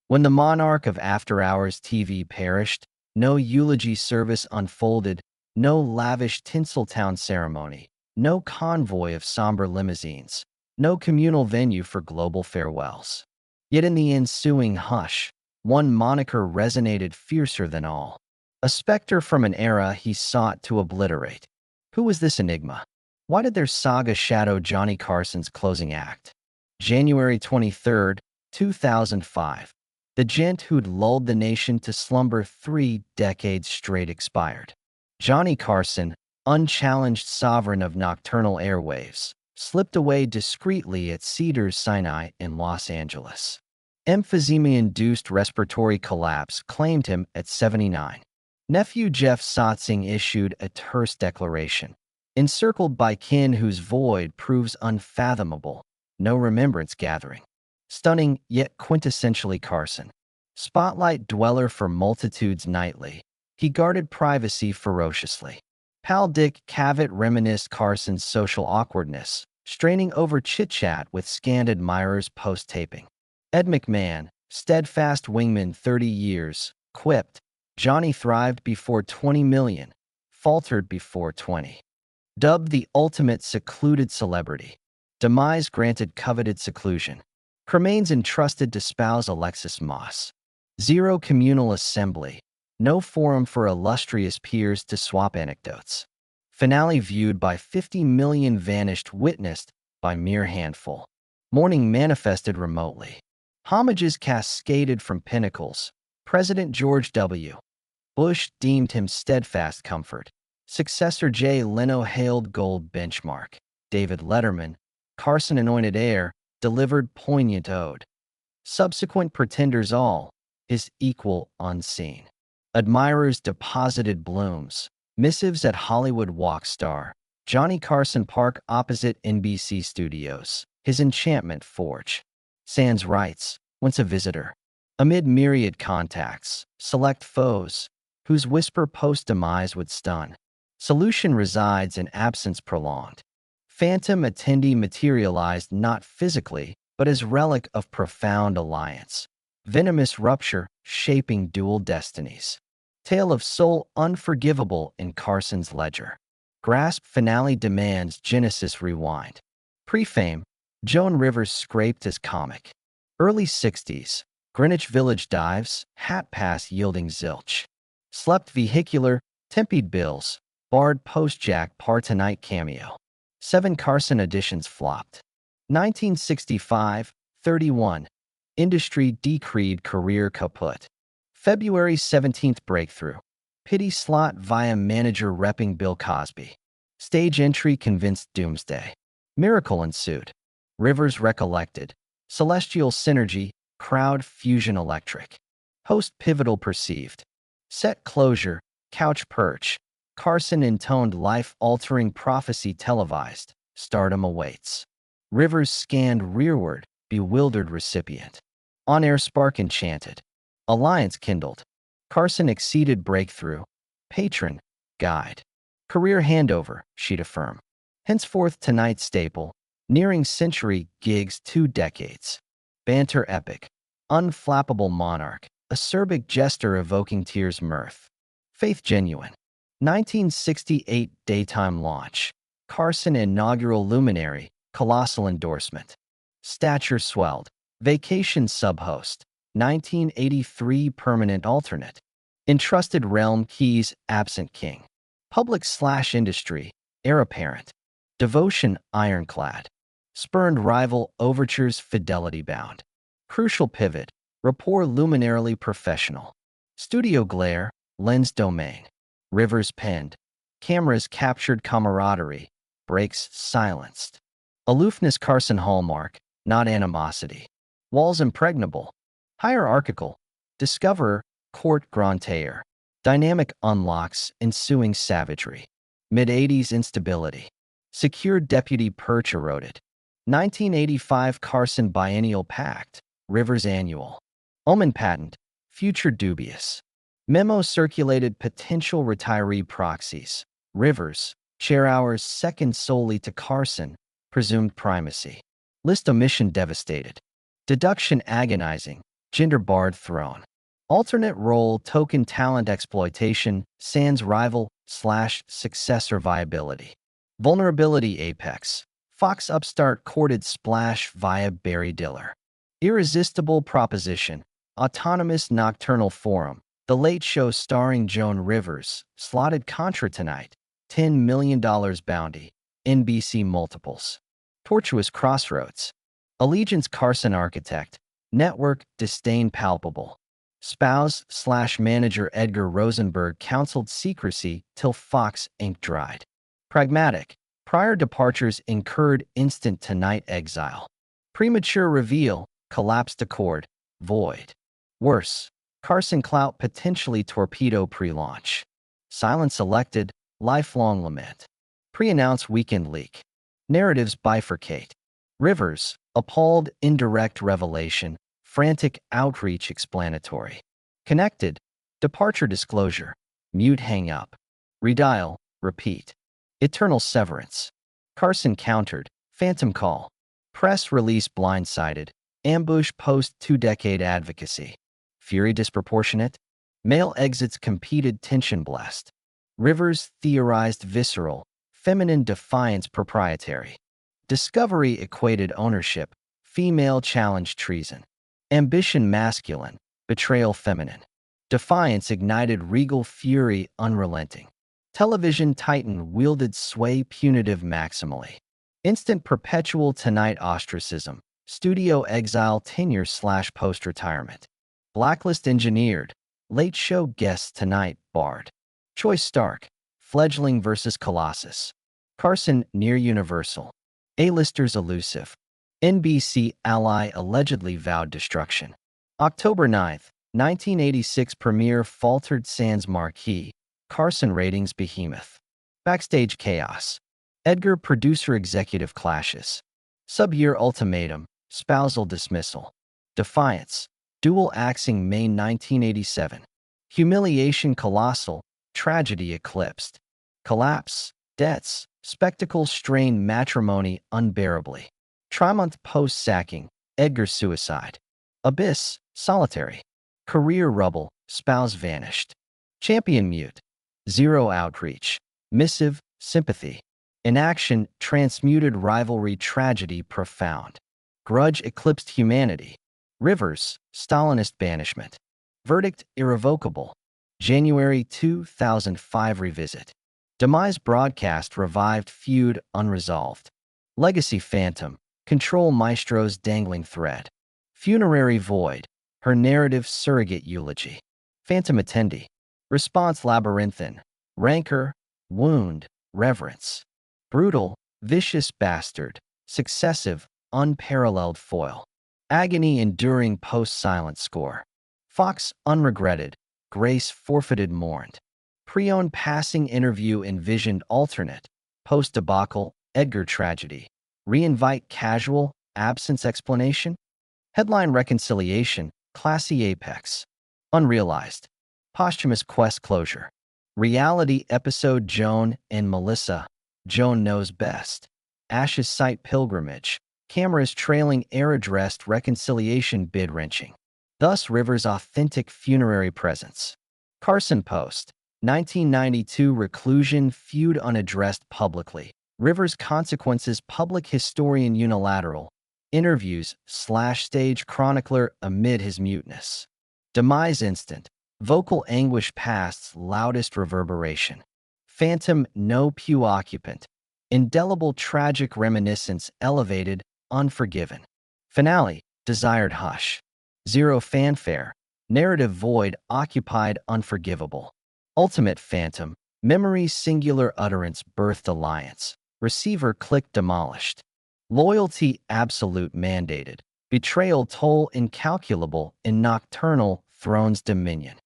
When the monarch of after-hours TV perished, no eulogy service unfolded, no lavish Tinseltown ceremony, no convoy of somber limousines, no communal venue for global farewells. Yet in the ensuing hush, one moniker resonated fiercer than all. A specter from an era he sought to obliterate. Who was this enigma? Why did their saga shadow Johnny Carson's closing act? January 23, 2005. The gent who'd lulled the nation to slumber 3 decades straight expired. Johnny Carson, unchallenged sovereign of nocturnal airwaves, slipped away discreetly at Cedars-Sinai in Los Angeles. Emphysema-induced respiratory collapse claimed him at 79. Nephew Jeff Sotzing issued a terse declaration. Encircled by kin whose void proves unfathomable, no remembrance gathering. Stunning, yet quintessentially Carson. Spotlight dweller for multitudes nightly, he guarded privacy ferociously. Pal Dick Cavett reminisced Carson's social awkwardness, straining over chit-chat with scanned admirers post-taping. Ed McMahon, steadfast wingman 30 years, quipped, "Johnny thrived before 20 million, faltered before 20. Dubbed the ultimate secluded celebrity, demise granted coveted seclusion. Cremains entrusted to spouse Alexis Moss. Zero communal assembly, no forum for illustrious peers to swap anecdotes. Finale viewed by 50 million, vanished witnessed by mere handful. Mourning manifested remotely. Homages cascaded from pinnacles. President George W. Bush deemed him steadfast comfort. Successor Jay Leno hailed gold benchmark. David Letterman, Carson anointed heir, delivered poignant ode. Subsequent pretenders all, his equal unseen. Admirers deposited blooms. Missives at Hollywood Walk Star. Johnny Carson Park opposite NBC Studios. His enchantment forge. Sands writes, once a visitor. Amid myriad contacts, select foes, whose whisper post-demise would stun. Solution resides in absence prolonged. Phantom attendee materialized not physically, but as relic of profound alliance. Venomous rupture shaping dual destinies. Tale of soul unforgivable in Carson's ledger. Grasp finale demands Genesis rewind. Pre-fame, Joan Rivers scraped as comic. Early 60s, Greenwich Village dives, hat pass yielding zilch. Slept vehicular, Tempe'd bills, barred post-Jack Par Tonight cameo. 7 Carson editions flopped. 1965, 31. Industry decreed career kaput. February 17th breakthrough. Pity slot via manager repping Bill Cosby. Stage entry convinced doomsday. Miracle ensued. Rivers recollected. Celestial synergy, crowd fusion electric. Post pivotal perceived. Set closure, couch perch. Carson intoned life-altering prophecy televised. Stardom awaits. Rivers scanned rearward, bewildered recipient. On-air spark enchanted. Alliance kindled. Carson exceeded breakthrough. Patron, guide. Career handover, she'd affirm. Henceforth tonight's staple. Nearing century, gigs 2 decades. Banter epic. Unflappable monarch. Acerbic jester evoking tears mirth. Faith genuine. 1968 daytime launch. Carson inaugural luminary. Colossal endorsement. Stature swelled. Vacation subhost. 1983 permanent alternate. Entrusted realm keys absent king. Public/industry heir apparent. Devotion ironclad. Spurned rival overtures fidelity bound. Crucial pivot. Rapport luminarily professional. Studio glare, lens domain. Rivers penned. Cameras captured camaraderie. Breaks silenced. Aloofness Carson hallmark, not animosity. Walls impregnable. Hierarchical. Discoverer, court grantaire. Dynamic unlocks ensuing savagery. Mid-80s instability. Secured deputy perch eroded. 1985 Carson biennial pact. Rivers annual. Omen patent. Future dubious. Memo circulated potential retiree proxies. Rivers. Chair hours second solely to Carson. Presumed primacy. List omission devastated. Deduction agonizing. Gender barred throne. Alternate role token talent exploitation, sans rival slash successor viability. Vulnerability apex. Fox upstart courted splash via Barry Diller. Irresistible proposition. Autonomous nocturnal forum. The Late Show starring Joan Rivers. Slotted contra tonight. $10 million bounty. NBC multiples. Tortuous crossroads. Allegiance Carson architect. Network disdain palpable. Spouse slash manager Edgar Rosenberg counseled secrecy till Fox ink dried. Pragmatic. Prior departures incurred instant tonight exile. Premature reveal. Collapsed accord. Void. Worse. Carson clout potentially torpedo pre-launch. Silence elected. Lifelong lament. Pre-announced weekend leak. Narratives bifurcate. Rivers. Appalled indirect revelation. Frantic outreach explanatory. Connected. Departure disclosure. Mute hang up. Redial. Repeat. Eternal severance. Carson countered. Phantom call. Press release blindsided. Ambush post 2-decade advocacy. Fury disproportionate. Male exits competed tension blessed. Rivers theorized visceral. Feminine defiance proprietary. Discovery equated ownership. Female challenged treason. Ambition masculine. Betrayal feminine. Defiance ignited regal fury unrelenting. Television titan wielded sway punitive maximally. Instant perpetual tonight ostracism. Studio exile tenure slash post-retirement. Blacklist engineered. Late show guests tonight barred. Choice stark. Fledgling versus Colossus. Carson near universal. A-listers elusive. NBC ally allegedly vowed destruction. October 9th, 1986 premiere faltered sans marquee. Carson ratings behemoth. Backstage chaos. Edgar producer executive clashes. Sub-year ultimatum. Spousal dismissal. Defiance. Dual axing May 1987. Humiliation colossal. Tragedy eclipsed. Collapse. Debts. Spectacle strain matrimony unbearably. Trimonth post-sacking. Edgar suicide. Abyss. Solitary. Career rubble. Spouse vanished. Champion mute. Zero outreach. Missive. Sympathy. Inaction. Transmuted rivalry tragedy profound. Grudge eclipsed humanity. Rivers. Stalinist banishment. Verdict irrevocable. January 2005 revisit. Demise broadcast revived feud unresolved. Legacy phantom. Control maestro's dangling thread. Funerary void. Her narrative surrogate eulogy. Phantom attendee. Response labyrinthine. Rancor. Wound. Reverence. Brutal. Vicious bastard. Successive. Unparalleled foil. Agony enduring post-silent score. Fox unregretted. Grace forfeited mourned. Pre-owned passing interview envisioned alternate. Post-debacle. Edgar tragedy. Reinvite casual. Absence explanation. Headline reconciliation. Classy apex. Unrealized. Posthumous quest closure. Reality episode Joan and Melissa. Joan knows best. Ashes site pilgrimage. Cameras trailing air-addressed reconciliation bid-wrenching. Thus Rivers' authentic funerary presence. Carson Post. 1992 reclusion feud unaddressed publicly. Rivers' consequences public historian unilateral. Interviews /stage chronicler amid his muteness. Demise instant. Vocal anguish past's loudest reverberation. Phantom no pew occupant. Indelible tragic reminiscence elevated, unforgiven. Finale, desired hush. Zero fanfare. Narrative void occupied unforgivable. Ultimate phantom. Memory singular utterance birthed alliance. Receiver click demolished. Loyalty absolute mandated. Betrayal toll incalculable in nocturnal throne's dominion.